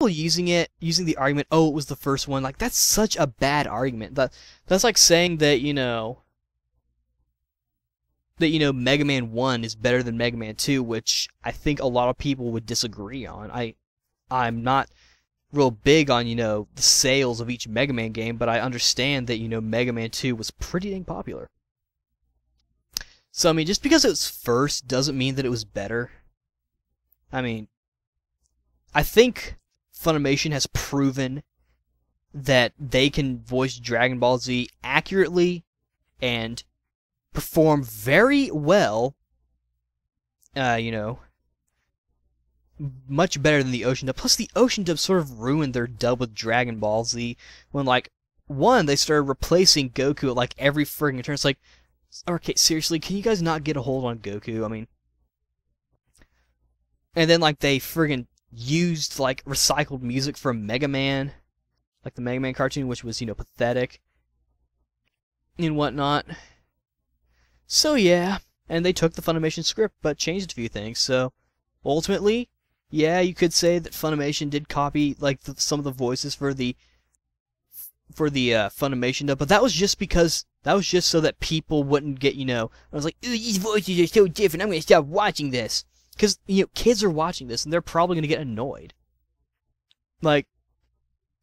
using the argument, oh, it was the first one, like, that's such a bad argument. That's like saying that, Mega Man 1 is better than Mega Man 2, which I think a lot of people would disagree on. I'm not real big on, the sales of each Mega Man game, but I understand that, Mega Man 2 was pretty dang popular. So, I mean, just because it was first doesn't mean that it was better. I mean, I think Funimation has proven that they can voice Dragon Ball Z accurately and perform very well, much better than the Ocean dub. Plus, the Ocean dub sort of ruined their dub with Dragon Ball Z when, like, they started replacing Goku at, like, every friggin' turn. It's like, okay, seriously, can you guys not get a hold on Goku? I mean, and then, like, they friggin' used, like, recycled music from Mega Man, like the Mega Man cartoon, which was, pathetic and whatnot. So, yeah, and they took the Funimation script, but changed a few things, so ultimately, yeah, you could say that Funimation did copy, like, some of the voices for the Funimation dub, but that was just so that people wouldn't get, I was like, ooh, these voices are so different, I'm gonna stop watching this. Because, kids are watching this, and they're probably gonna get annoyed. Like,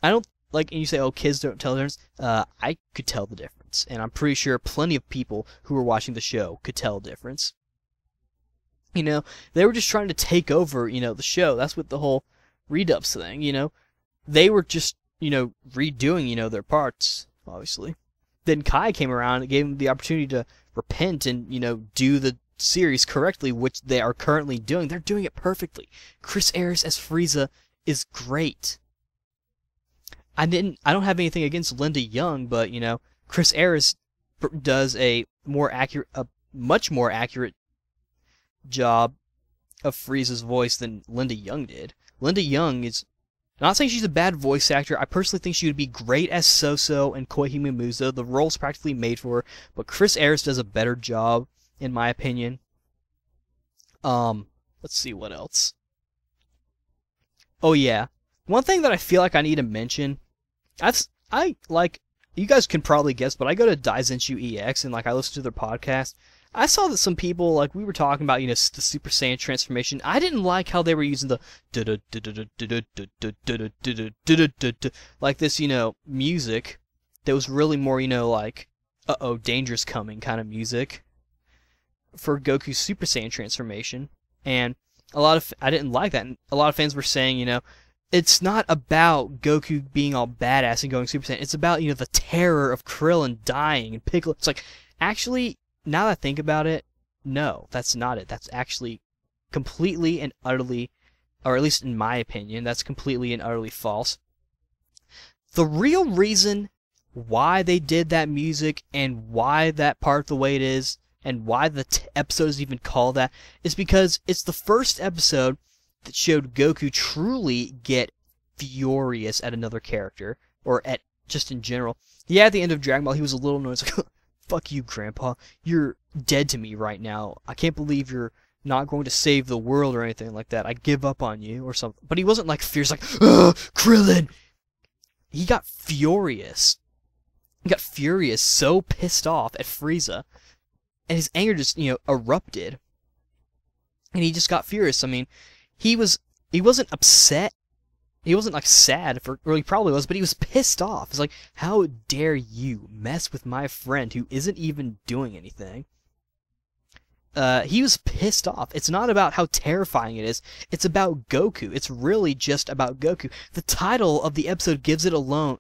I don't, like, and you say, oh, kids don't tell the difference. I could tell the difference, and I'm pretty sure plenty of people who were watching the show could tell the difference. They were just trying to take over, the show. That's what the whole redubs thing, They were just, redoing, their parts, obviously. Then Kai came around and gave them the opportunity to repent and, do the series correctly, which they are currently doing. They're doing it perfectly. Chris Ayres as Frieza is great. I don't have anything against Linda Young, but, Chris Ayres does a much more accurate job of Frieza's voice than Linda Young did. Linda Young is, I'm not saying she's a bad voice actor. I personally think she would be great as Soso and Koihime Muzo. The role's practically made for her, but Chris Ayres does a better job, in my opinion. Let's see what else. Oh yeah, one thing that I feel like I need to mention, I like, you guys can probably guess, but I go to Daizenshu EX and, like, I listen to their podcast. I saw that some people, like, we were talking about, the Super Saiyan transformation. I didn't like how they were using the like this, music that was really more, like, uh-oh, danger's coming kind of music for Goku's Super Saiyan transformation. And I didn't like that. And a lot of fans were saying, it's not about Goku being all badass and going Super Saiyan. It's about, the terror of Krillin dying and Piccolo. It's like, actually, now that I think about it, no, that's not it. That's actually completely and utterly, or at least in my opinion, that's completely and utterly false. The real reason why they did that music and why that part the way it is and why the episode is even called that is because it's the first episode that showed Goku truly get furious at another character, or at just in general. Yeah, at the end of Dragon Ball, he was a little annoyed. Like, fuck you, Grandpa. You're dead to me right now. I can't believe you're not going to save the world or anything like that. I give up on you or something. But he wasn't like fierce, like, ugh, Krillin! He got furious. He got furious, so pissed off at Frieza. And his anger just, erupted. And he just got furious. I mean, he wasn't upset. He wasn't, like, sad, or he probably was, but he was pissed off. It's like, how dare you mess with my friend who isn't even doing anything? He was pissed off. It's not about how terrifying it is. It's about Goku. It's really just about Goku. The title of the episode gives it alone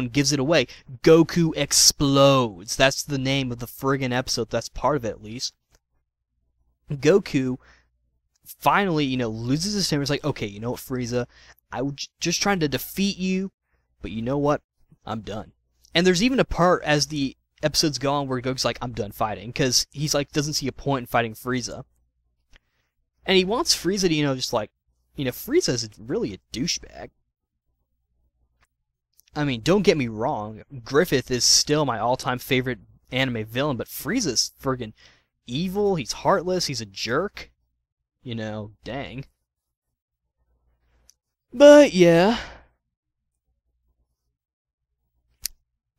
gives it away. Goku explodes. That's the name of the friggin' episode. That's part of it, at least. Goku finally, loses his temper. It's like, okay, you know what, Frieza? I was just trying to defeat you, but you know what? I'm done. And there's even a part as the episode's gone where Goku's like, I'm done fighting, because he's like, doesn't see a point in fighting Frieza. And he wants Frieza to, just like, Frieza is really a douchebag. I mean, don't get me wrong, Griffith is still my all-time favorite anime villain, but Frieza's friggin' evil, he's heartless, he's a jerk. Dang. But yeah,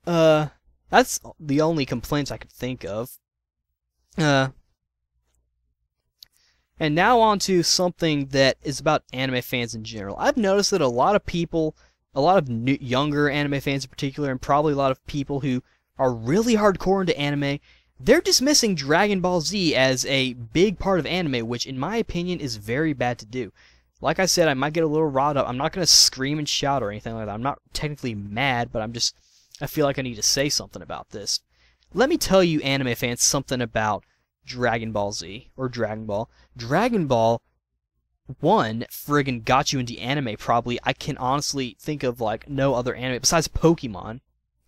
that's the only complaints I could think of. Uh, and now on to something that is about anime fans in general. I've noticed that a lot of people, a lot of younger anime fans in particular, and probably a lot of people who are really hardcore into anime, they're dismissing Dragon Ball Z as a big part of anime, which in my opinion is very bad to do. Like I said, I might get a little riled up. I'm not going to scream and shout or anything like that. I'm not technically mad, but I feel like I need to say something about this. Let me tell you, anime fans, something about Dragon Ball Z, or Dragon Ball. Dragon Ball 1 friggin' got you into anime, probably. I can honestly think of, like, no other anime, besides Pokemon.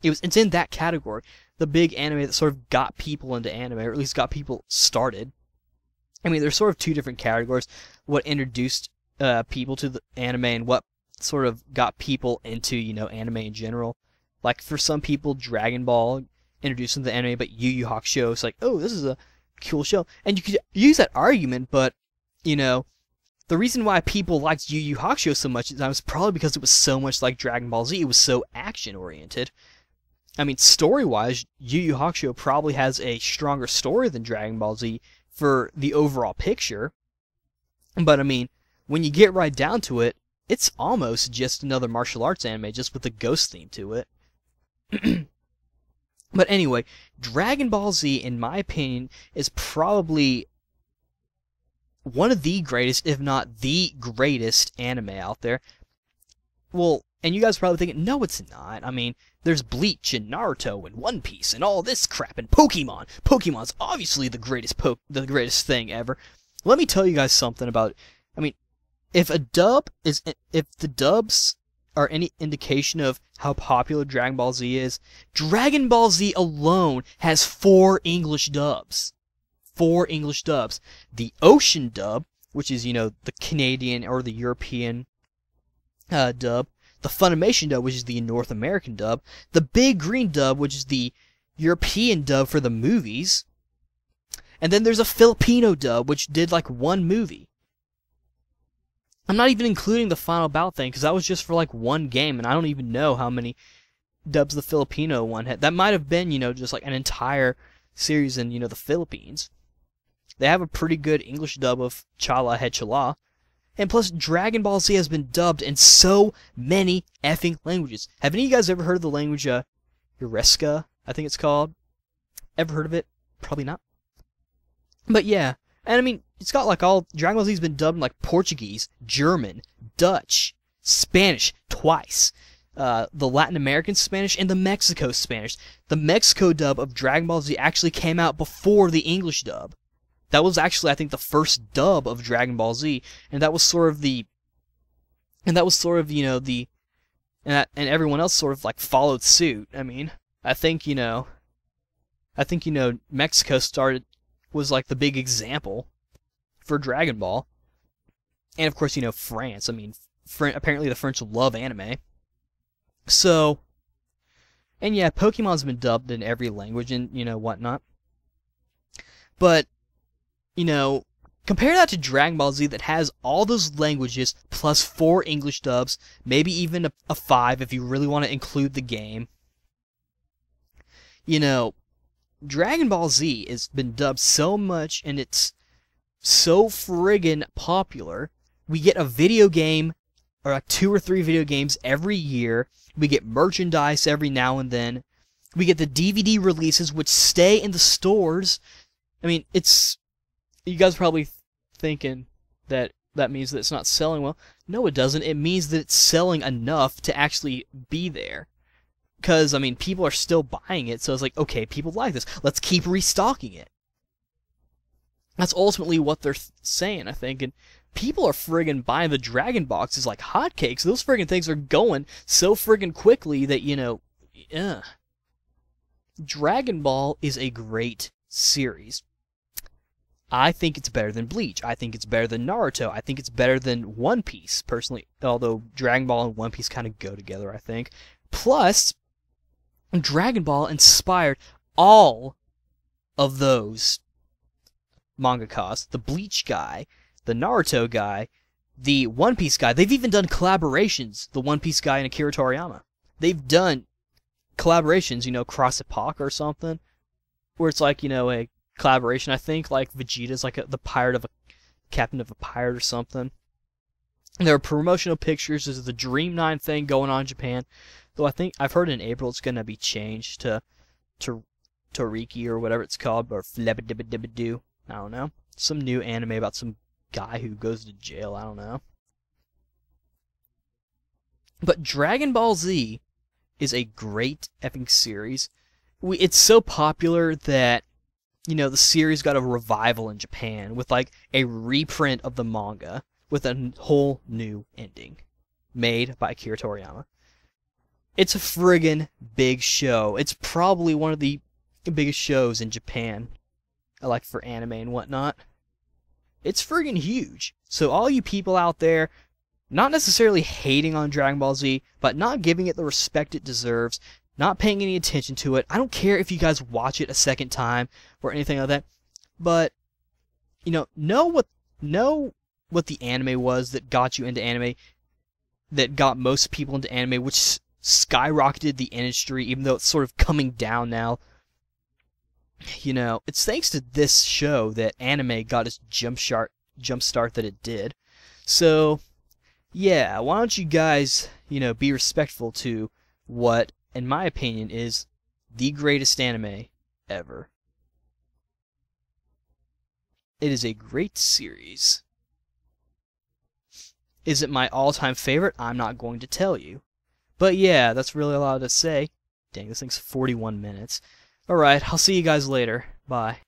It's in that category. The big anime that sort of got people into anime, or at least got people started. I mean, there's sort of two different categories. What introduced people to the anime, and what sort of got people into, anime in general. Like, for some people, Dragon Ball introduced them to the anime, but Yu Yu Hakusho is like, oh, this is a cool show. And you could use that argument, but, the reason why people liked Yu Yu Hakusho so much was probably because it was so much like Dragon Ball Z. It was so action-oriented. I mean, story-wise, Yu Yu Hakusho probably has a stronger story than Dragon Ball Z for the overall picture. But, I mean, when you get right down to it, it's almost just another martial arts anime, just with a ghost theme to it. But anyway, Dragon Ball Z, in my opinion, is probably one of the greatest, if not the greatest, anime out there. Well, and you guys are probably thinking, no, it's not. I mean, there's Bleach and Naruto and One Piece and all this crap and Pokemon. Pokemon's obviously the greatest thing ever. Let me tell you guys something about it. I mean, if the dubs are any indication of how popular Dragon Ball Z is, Dragon Ball Z alone has 4 English dubs. 4 English dubs. The Ocean dub, which is, the Canadian or the European dub. The Funimation dub, which is the North American dub. The Big Green dub, which is the European dub for the movies. And then there's a Filipino dub, which did like 1 movie. I'm not even including the Final Bout thing, because that was just for like 1 game, and I don't even know how many dubs the Filipino one had. That might have been, just like an entire series in, the Philippines. They have a pretty good English dub of Chala Head Chala. And plus, Dragon Ball Z has been dubbed in so many effing languages. Have any of you guys ever heard of the language, Yureska, I think it's called? Ever heard of it? Probably not. But yeah. And I mean, it's got like Dragon Ball Z's been dubbed in like Portuguese, German, Dutch, Spanish twice. The Latin American Spanish and the Mexico Spanish. The Mexico dub of Dragon Ball Z actually came out before the English dub. That was actually, I think, the first dub of Dragon Ball Z, and that was sort of and everyone else sort of like followed suit. I mean, I think Mexico was like the big example for Dragon Ball. And of course, France. I mean, apparently the French love anime. So, and yeah, Pokemon's been dubbed in every language and, whatnot. But, compare that to Dragon Ball Z that has all those languages plus 4 English dubs, maybe even a 5 if you really want to include the game. Dragon Ball Z has been dubbed so much, and it's so friggin' popular. We get a video game, or like 2 or 3 video games every year. We get merchandise every now and then. We get the DVD releases, which stay in the stores. I mean, you guys are probably thinking that means that it's not selling well. No, it doesn't. It means that it's selling enough to actually be there. Because, I mean, people are still buying it, so it's like, okay, people like this. Let's keep restocking it. That's ultimately what they're saying, I think. And people are friggin' buying the Dragon boxes like hotcakes. Those friggin' things are going so friggin' quickly that, Dragon Ball is a great series. I think it's better than Bleach. I think it's better than Naruto. I think it's better than One Piece, personally. Although Dragon Ball and One Piece kind of go together, I think. Plus, Dragon Ball inspired all of those mangakas. The Bleach guy, the Naruto guy, the One Piece guy, they've even done collaborations, the One Piece guy and Akira Toriyama. They've done collaborations, Cross Epoch or something, where it's like, a collaboration, I think, like Vegeta's like the pirate of a captain of a pirate or something. And there are promotional pictures. There's the Dream 9 thing going on in Japan, though I think I've heard in April it's going to be changed to Toriki or whatever it's called, or Flebadibadibadoo. I don't know. Some new anime about some guy who goes to jail. I don't know. But Dragon Ball Z is a great effing series. It's so popular that, the series got a revival in Japan with like a reprint of the manga with a whole new ending made by Akira Toriyama. It's a friggin' big show. It's probably one of the biggest shows in Japan, like for anime and whatnot. It's friggin' huge. So all you people out there, not necessarily hating on Dragon Ball Z, but not giving it the respect it deserves, not paying any attention to it. I don't care if you guys watch it a second time or anything like that, but know what the anime was that got you into anime, that got most people into anime, which skyrocketed the industry, even though it's sort of coming down now. It's thanks to this show that anime got its jump start that it did. So, yeah, why don't you guys, be respectful to what, in my opinion, is the greatest anime ever. It is a great series. Is it my all-time favorite? I'm not going to tell you. But yeah, that's really a lot to say. Dang, this thing's 41 minutes. Alright, I'll see you guys later. Bye.